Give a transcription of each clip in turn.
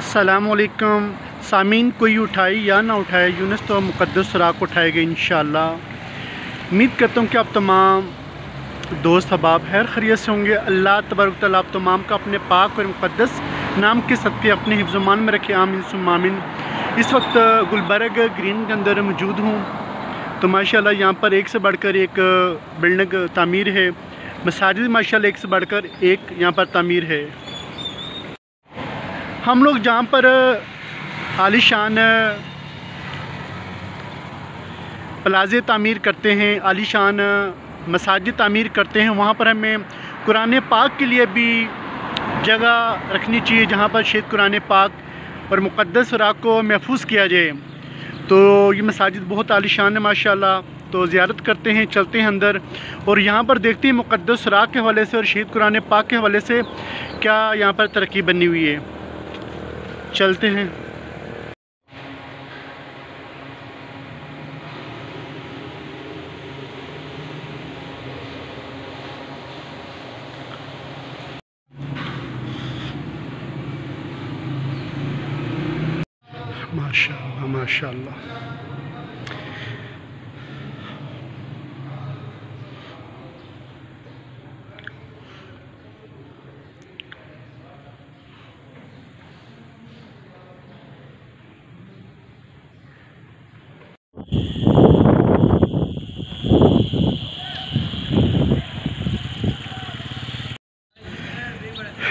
अस्सलामुअलैकुम सामीन, कोई उठाए या ना उठाए, यूनुस तो मुक़द्दस सुराग उठाएगा इंशाअल्लाह। उम्मीद करता हूँ कि आप तमाम दोस्त अहबाब खैर खैरियत से होंगे। अल्लाह तबारक व तआला आप तमाम का अपने पाक और मुक़द्दस नाम के सदक़े अपने हिफ्ज़-ओ-मान में रखे, आमीन सुम्मा आमीन। इस वक्त गुलबर्ग ग्रीन के अंदर मौजूद हूँ। तो माशाअल्लाह यहाँ पर एक से बढ़कर एक बिल्डिंग तामीर है, मसाजिद माशाअल्लाह एक से बढ़कर एक यहाँ पर तामीर है। हम लोग जहाँ पर आलीशान प्लाज़े तामीर करते हैं, आलीशान मसाजिद तामीर करते हैं, वहाँ पर हमें कुरान पाक के लिए भी जगह रखनी चाहिए जहाँ पर शेद कुरान पाक और मुक़द्दस सुराग को महफूज किया जाए। तो ये मसाजिद बहुत आलीशान है माशाअल्लाह। तो ज़ियारत करते हैं, चलते हैं अंदर और यहाँ पर देखते हैं मुक़द्दस सुराग के हवाले से और शहीद कुरान पाक के हवाले से क्या यहाँ पर तरक्की बनी हुई है। चलते हैं। माशाअल्लाह माशाअल्लाह।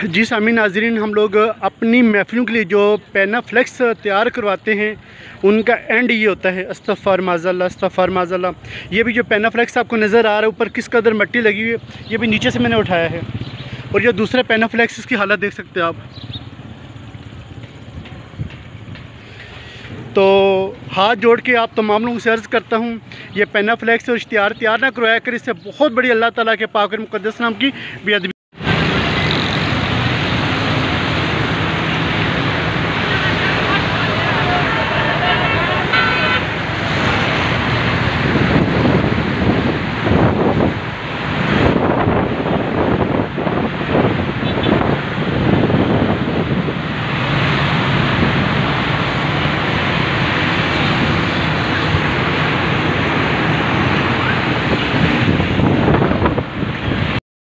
जी सामीन नाज़रीन, हम लोग अपनी महफ़िलों के लिए जो पेनाफ्लेक्स तैयार करवाते हैं उनका एंड ये होता है अस्तग़फ़ार माज़अल्लाह अस्तग़फ़ार माज़अल्लाह। ये भी जो पेनाफ्लेक्स आपको नज़र आ रहा है ऊपर किस कदर मिट्टी लगी हुई है, ये भी नीचे से मैंने उठाया है। और ये दूसरा पेनाफ्लेक्स, इसकी हालत देख सकते हैं आप। तो हाथ जोड़ के आप तमाम लोगों से अर्ज़ करता हूँ, ये पेनाफ्लेक्स और इश्तिहार तैयार ना करवाया कर, इससे बहुत बड़ी अल्लाह ताला के पाक और मुक़द्दस नाम की बेअदबी